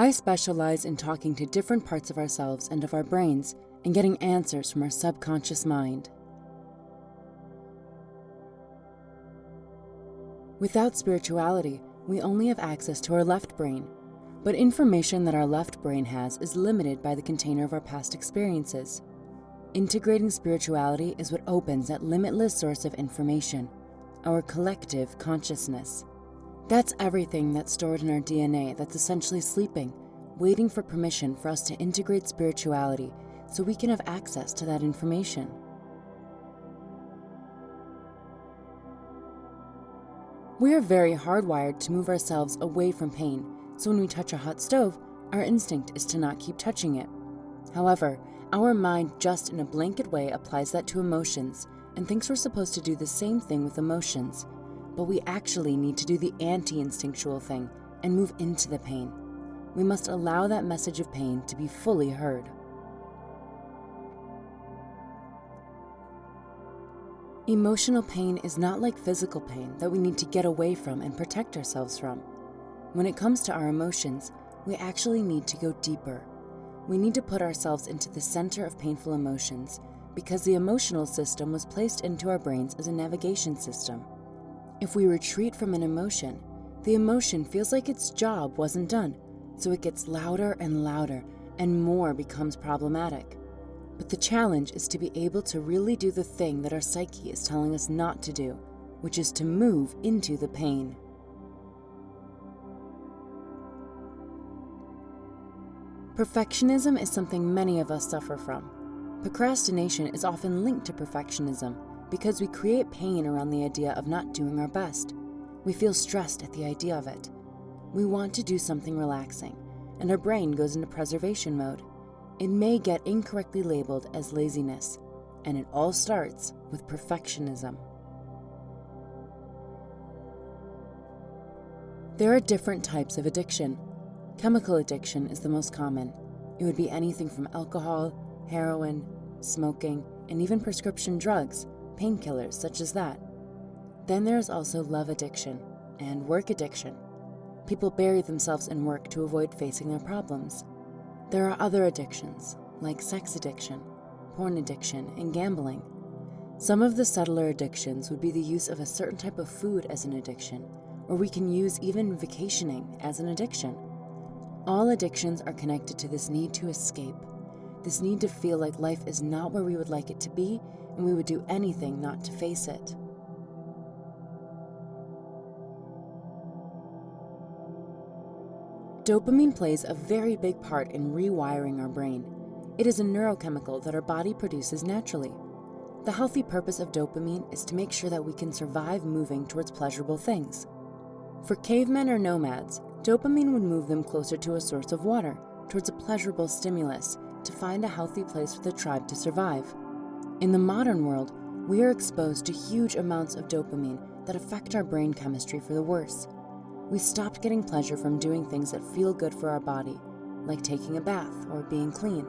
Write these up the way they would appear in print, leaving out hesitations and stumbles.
I specialize in talking to different parts of ourselves and of our brains and getting answers from our subconscious mind. Without spirituality, we only have access to our left brain, but information that our left brain has is limited by the container of our past experiences. Integrating spirituality is what opens that limitless source of information, our collective consciousness. That's everything that's stored in our DNA that's essentially sleeping, waiting for permission for us to integrate spirituality so we can have access to that information. We are very hardwired to move ourselves away from pain, so when we touch a hot stove, our instinct is to not keep touching it. However, our mind just in a blanket way applies that to emotions and thinks we're supposed to do the same thing with emotions, but we actually need to do the anti-instinctual thing and move into the pain. We must allow that message of pain to be fully heard. Emotional pain is not like physical pain that we need to get away from and protect ourselves from. When it comes to our emotions, we actually need to go deeper. We need to put ourselves into the center of painful emotions because the emotional system was placed into our brains as a navigation system. If we retreat from an emotion, the emotion feels like its job wasn't done, so it gets louder and louder and more becomes problematic. But the challenge is to be able to really do the thing that our psyche is telling us not to do, which is to move into the pain. Perfectionism is something many of us suffer from. Procrastination is often linked to perfectionism because we create pain around the idea of not doing our best. We feel stressed at the idea of it. We want to do something relaxing, and our brain goes into preservation mode. It may get incorrectly labeled as laziness, and it all starts with perfectionism. There are different types of addiction. Chemical addiction is the most common. It would be anything from alcohol, heroin, smoking, and even prescription drugs, painkillers such as that. Then there is also love addiction and work addiction. People bury themselves in work to avoid facing their problems. There are other addictions, like sex addiction, porn addiction, and gambling. Some of the subtler addictions would be the use of a certain type of food as an addiction, or we can use even vacationing as an addiction. All addictions are connected to this need to escape, this need to feel like life is not where we would like it to be, and we would do anything not to face it. Dopamine plays a very big part in rewiring our brain. It is a neurochemical that our body produces naturally. The healthy purpose of dopamine is to make sure that we can survive moving towards pleasurable things. For cavemen or nomads, dopamine would move them closer to a source of water, towards a pleasurable stimulus, to find a healthy place for the tribe to survive. In the modern world, we are exposed to huge amounts of dopamine that affect our brain chemistry for the worse. We stopped getting pleasure from doing things that feel good for our body, like taking a bath or being clean.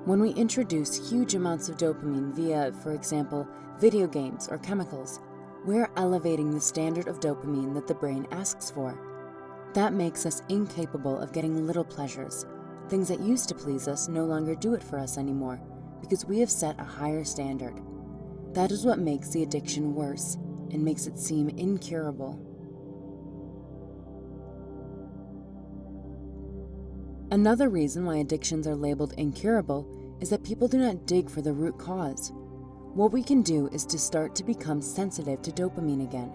When we introduce huge amounts of dopamine via, for example, video games or chemicals, we're elevating the standard of dopamine that the brain asks for. That makes us incapable of getting little pleasures. Things that used to please us no longer do it for us anymore, because we have set a higher standard. That is what makes the addiction worse and makes it seem incurable. Another reason why addictions are labeled incurable is that people do not dig for the root cause. What we can do is to start to become sensitive to dopamine again.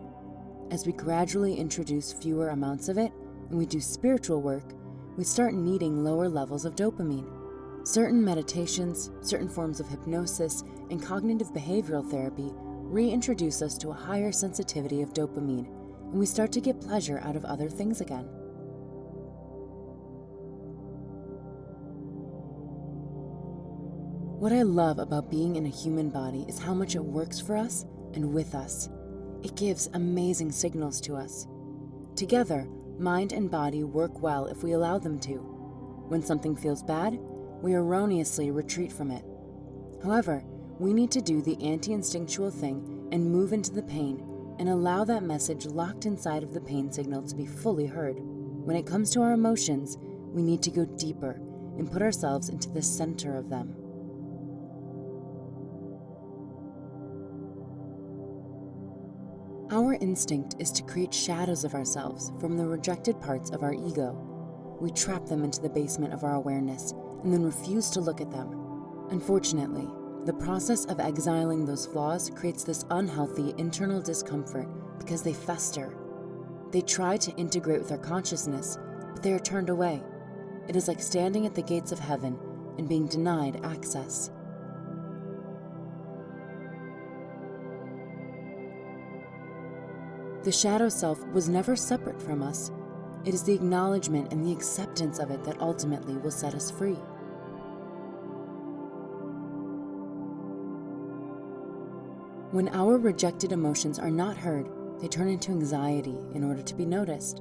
As we gradually introduce fewer amounts of it, and we do spiritual work, we start needing lower levels of dopamine. Certain meditations, certain forms of hypnosis, and cognitive behavioral therapy reintroduce us to a higher sensitivity of dopamine, and we start to get pleasure out of other things again. What I love about being in a human body is how much it works for us and with us. It gives amazing signals to us. Together, mind and body work well if we allow them to. When something feels bad, we erroneously retreat from it. However, we need to do the anti-instinctual thing and move into the pain and allow that message locked inside of the pain signal to be fully heard. When it comes to our emotions, we need to go deeper and put ourselves into the center of them. Our instinct is to create shadows of ourselves from the rejected parts of our ego. We trap them into the basement of our awareness and then refuse to look at them. Unfortunately, the process of exiling those flaws creates this unhealthy internal discomfort because they fester. They try to integrate with our consciousness, but they are turned away. It is like standing at the gates of heaven and being denied access. The shadow self was never separate from us. It is the acknowledgement and the acceptance of it that ultimately will set us free. When our rejected emotions are not heard, they turn into anxiety in order to be noticed.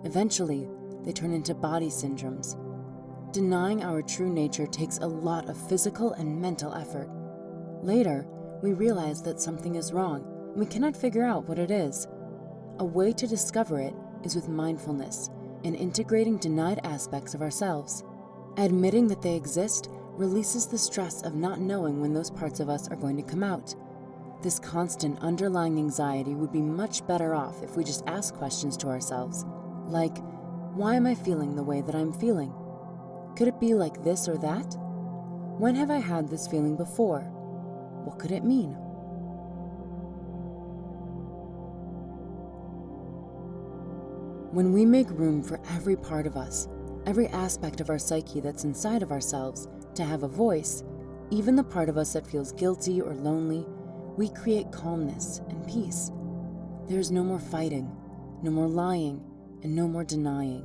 Eventually, they turn into body syndromes. Denying our true nature takes a lot of physical and mental effort. Later, we realize that something is wrong, and we cannot figure out what it is. A way to discover it is with mindfulness and integrating denied aspects of ourselves. Admitting that they exist releases the stress of not knowing when those parts of us are going to come out. This constant underlying anxiety would be much better off if we just ask questions to ourselves, like, why am I feeling the way that I'm feeling? Could it be like this or that? When have I had this feeling before? What could it mean? When we make room for every part of us, every aspect of our psyche that's inside of ourselves, to have a voice, even the part of us that feels guilty or lonely, we create calmness and peace. There is no more fighting, no more lying, and no more denying.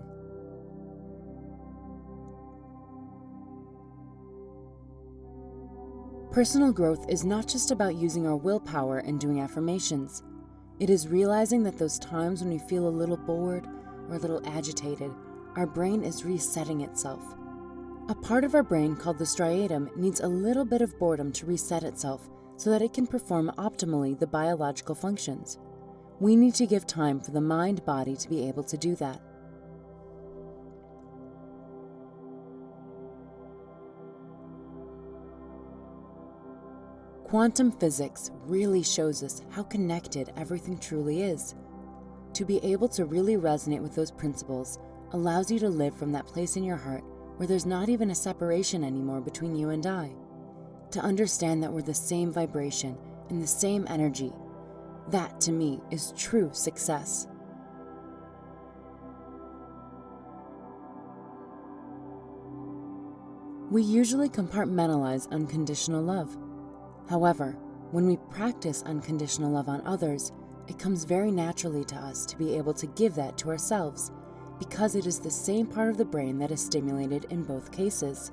Personal growth is not just about using our willpower and doing affirmations. It is realizing that those times when we feel a little bored or a little agitated, our brain is resetting itself. A part of our brain called the striatum needs a little bit of boredom to reset itself so that it can perform optimally the biological functions. We need to give time for the mind-body to be able to do that. Quantum physics really shows us how connected everything truly is. To be able to really resonate with those principles allows you to live from that place in your heart where there's not even a separation anymore between you and I. To understand that we're the same vibration and the same energy, that to me is true success. We usually compartmentalize unconditional love. However, when we practice unconditional love on others, it comes very naturally to us to be able to give that to ourselves, because it is the same part of the brain that is stimulated in both cases.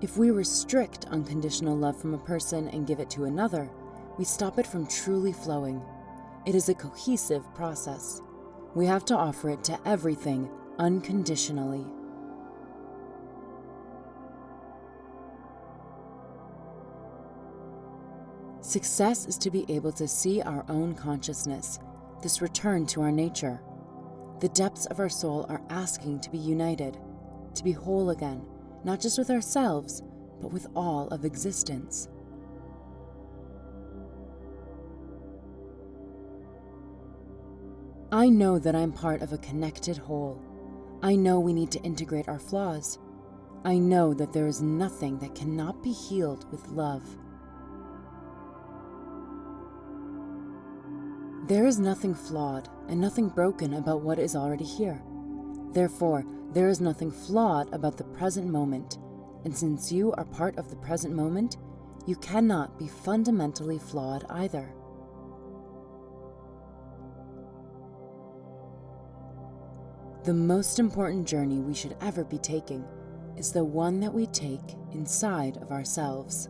If we restrict unconditional love from a person and give it to another, we stop it from truly flowing. It is a cohesive process. We have to offer it to everything unconditionally. Success is to be able to see our own consciousness, this return to our nature. The depths of our soul are asking to be united, to be whole again, not just with ourselves, but with all of existence. I know that I'm part of a connected whole. I know we need to integrate our flaws. I know that there is nothing that cannot be healed with love. There is nothing flawed and nothing broken about what is already here. Therefore, there is nothing flawed about the present moment, and since you are part of the present moment, you cannot be fundamentally flawed either. The most important journey we should ever be taking is the one that we take inside of ourselves.